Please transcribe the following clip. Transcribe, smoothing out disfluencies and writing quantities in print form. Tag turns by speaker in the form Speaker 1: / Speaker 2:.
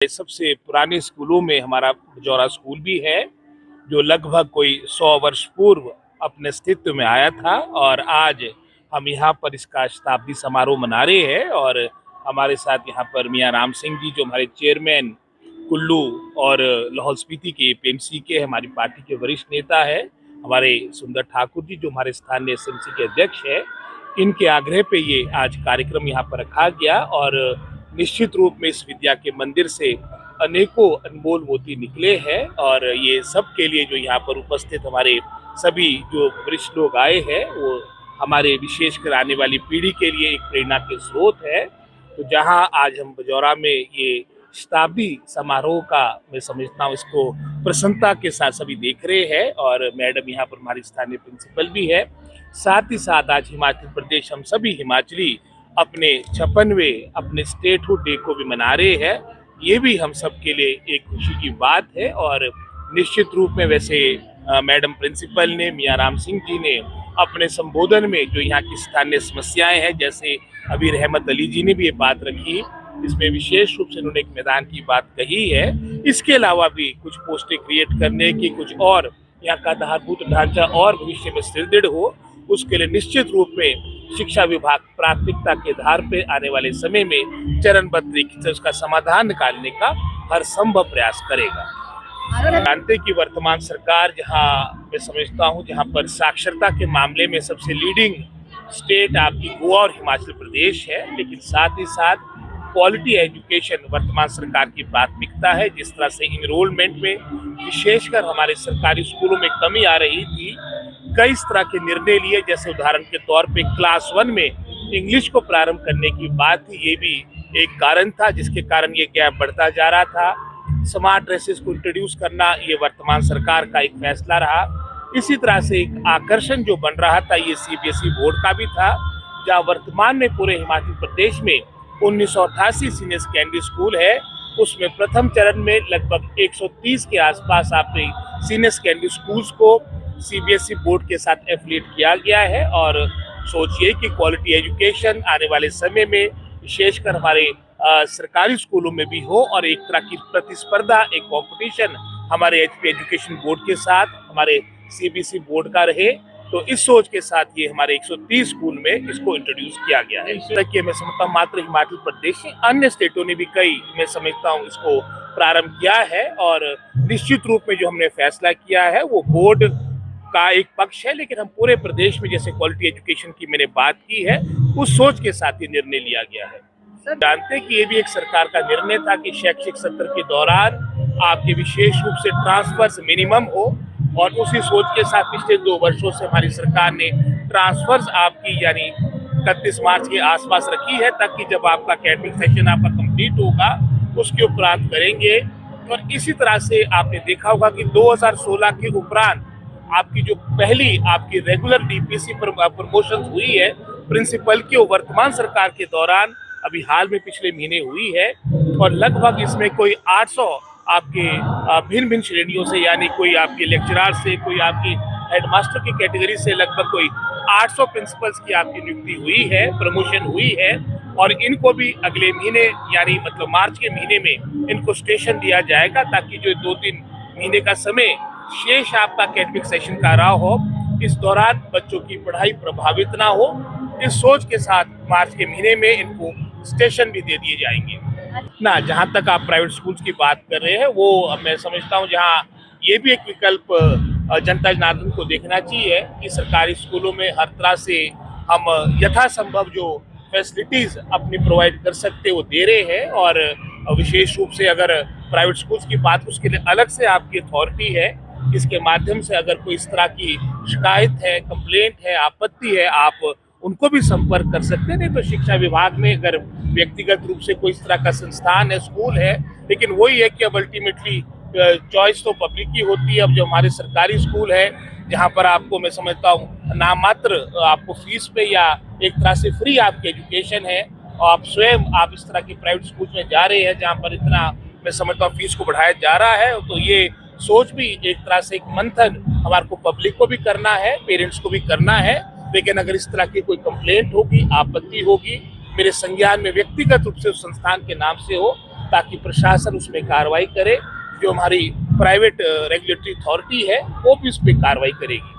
Speaker 1: सबसे पुराने स्कूलों में हमारा बजौरा स्कूल भी है, जो लगभग कोई 100 वर्ष पूर्व अपने अस्तित्व में आया था और आज हम यहाँ पर इसका शताब्दी समारोह मना रहे हैं। और हमारे साथ यहाँ पर मियाँ राम सिंह जी, जो हमारे चेयरमैन कुल्लू और लाहौल स्पीति के एपीएमसी के हमारी पार्टी के वरिष्ठ नेता है, हमारे सुंदर ठाकुर जी जो हमारे स्थानीय एसएमसी के अध्यक्ष है। इनके आग्रह पे ये आज कार्यक्रम यहाँ पर रखा गया और निश्चित रूप में इस विद्या के मंदिर से अनेकों अनमोल मोती निकले हैं और ये सब के लिए जो यहाँ पर उपस्थित हमारे सभी जो वरिष्ठ लोग आए हैं वो हमारे विशेषकर आने वाली पीढ़ी के लिए एक प्रेरणा के स्रोत है। तो जहाँ आज हम बजौरा में ये शताब्दी समारोह का मैं समझता हूँ इसको प्रसन्नता के साथ सभी देख रहे हैं और मैडम यहाँ पर हमारी स्थानीय प्रिंसिपल भी है। साथ ही साथ आज हिमाचल प्रदेश हम सभी हिमाचली अपने 56वें अपने स्टेटहुड डे को भी मना रहे हैं। ये भी हम सब के लिए एक खुशी की बात है और निश्चित रूप में वैसे मैडम प्रिंसिपल ने मियाँ राम सिंह जी ने अपने संबोधन में जो यहाँ की स्थानीय समस्याएं हैं, जैसे अभी रहमत अली जी ने भी ये बात रखी, इसमें विशेष रूप से उन्होंने एक मैदान की बात कही है। इसके अलावा भी कुछ पोस्टें क्रिएट करने की, कुछ और यहाँ का आधारभूत ढांचा और भविष्य में सुदृढ़ हो, उसके लिए निश्चित रूप में शिक्षा विभाग प्राथमिकता के आधार पे आने वाले समय में चरणबद्ध तरीके से उसका समाधान निकालने का हर संभव प्रयास करेगा। जानते कि वर्तमान सरकार जहां मैं समझता हूं जहां पर साक्षरता के मामले में सबसे लीडिंग स्टेट आपकी गोवा और हिमाचल प्रदेश है, लेकिन साथ ही साथ क्वालिटी एजुकेशन वर्तमान सरकार की प्राथमिकता है। जिस तरह से इनरोलमेंट में विशेषकर हमारे सरकारी स्कूलों में कमी आ रही थी, कई तरह के निर्णय लिए, जैसे उदाहरण के तौर पे क्लास 1 में इंग्लिश को प्रारंभ करने की बात थी, ये भी एक कारण था जिसके कारण ये गैप बढ़ता जा रहा था। स्मार्ट ड्रेसेस को इंट्रोड्यूस करना ये वर्तमान सरकार का एक फैसला रहा। इसी तरह से एक आकर्षण जो बन रहा था ये सीबीएसई बोर्ड का भी था, जहाँ वर्तमान में पूरे हिमाचल प्रदेश में 1988 सीनियर सेकेंडरी स्कूल है, उसमें प्रथम चरण में लगभग 130 के आसपास आपने सीनियर सेकेंडरी स्कूल्स को सीबीएसई बोर्ड के साथ एफिलिएट किया गया है। और सोचिए कि क्वालिटी एजुकेशन आने वाले समय में विशेषकर हमारे सरकारी स्कूलों में भी हो और एक तरह की प्रतिस्पर्धा, एक कंपटीशन हमारे एचपी एजुकेशन बोर्ड के साथ हमारे सीबीएसई बोर्ड का रहे। तो इस सोच के साथ ये हमारे 130 स्कूल में इसको इंट्रोड्यूस किया गया है। तक ये मैं समझता हूँ मात्र हिमाचल प्रदेश से अन्य स्टेटों ने भी कई मैं समझता हूँ इसको प्रारंभ किया है और निश्चित रूप में जो हमने फैसला किया है वो बोर्ड का एक पक्ष है, लेकिन हम पूरे प्रदेश में जैसे क्वालिटी एजुकेशन की मैंने बात की है उस सोच के साथ ये निर्णय लिया गया है। जानते हैं कि ये भी एक सरकार का निर्णय था कि शैक्षिक सत्र के दौरान आपके विशेष रूप से ट्रांसफर्स मिनिमम हो और उसी सोच के साथ पिछले 2 वर्षों से हमारी सरकार ने ट्रांसफर्स आपकी यानी 31 मार्च के आसपास रखी है, ताकि जब आपका अकेडमिक सेशन आपका कंप्लीट होगा उसके उपरांत करेंगे। और इसी तरह से आपने देखा होगा कि 2016 के उपरांत आपकी जो पहली आपकी रेगुलर डीपीसी पर प्रमोशन हुई है प्रिंसिपल की, वर्तमान सरकार के दौरान अभी हाल में पिछले महीने हुई है और लगभग इसमें कोई 800 आपके भिन्न भिन्न श्रेणियों से, यानी कोई आपके लेक्चरर से, कोई आपकी हेडमास्टर की कैटेगरी से लगभग कोई 800 प्रिंसिपल्स की आपकी नियुक्ति हुई है, प्रमोशन हुई है। और इनको भी अगले महीने यानी मतलब मार्च के महीने में इनको स्टेशन दिया जाएगा, ताकि जो 2-3 महीने का समय शेष आपका अकेडमिक सेशन का रहा हो, इस दौरान बच्चों की पढ़ाई प्रभावित ना हो। इस सोच के साथ मार्च के महीने में इनको स्टेशन भी दे दिए जाएंगे ना। जहां तक आप प्राइवेट स्कूल्स की बात कर रहे हैं वो मैं समझता हूं जहां ये भी एक विकल्प जनता जनार्दन को देखना चाहिए कि सरकारी स्कूलों में हर तरह से हम यथासंभव जो फैसिलिटीज अपनी प्रोवाइड कर सकते वो दे रहे हैं। और विशेष रूप से अगर प्राइवेट स्कूल्स की बात, उसके लिए अलग से आपकी अथॉरिटी है, इसके माध्यम से अगर कोई इस तरह की शिकायत है, कंप्लेंट है, आपत्ति है, आप उनको भी संपर्क कर सकते हैं। नहीं तो शिक्षा विभाग में अगर व्यक्तिगत रूप से कोई इस तरह का संस्थान है, स्कूल है, लेकिन वही है कि अब अल्टीमेटली चॉइस तो पब्लिक की होती है। अब जो हमारे सरकारी स्कूल है जहाँ पर आपको मैं समझता हूँ नाम मात्र आपको फीस पे या एक तरह से फ्री आपकी एजुकेशन है, और आप स्वयं आप इस तरह के प्राइवेट स्कूल में जा रहे हैं जहाँ पर इतना मैं समझता हूँ फीस को बढ़ाया जा रहा है। तो ये सोच भी एक तरह से एक मंथन हमारे को पब्लिक को भी करना है, पेरेंट्स को भी करना है। लेकिन अगर इस तरह की कोई कंप्लेंट होगी, आपत्ति होगी, मेरे संज्ञान में व्यक्तिगत रूप से उस संस्थान के नाम से हो, ताकि प्रशासन उसमें कार्रवाई करे। जो हमारी प्राइवेट रेगुलेटरी अथॉरिटी है वो भी उस पर कार्रवाई करेगी।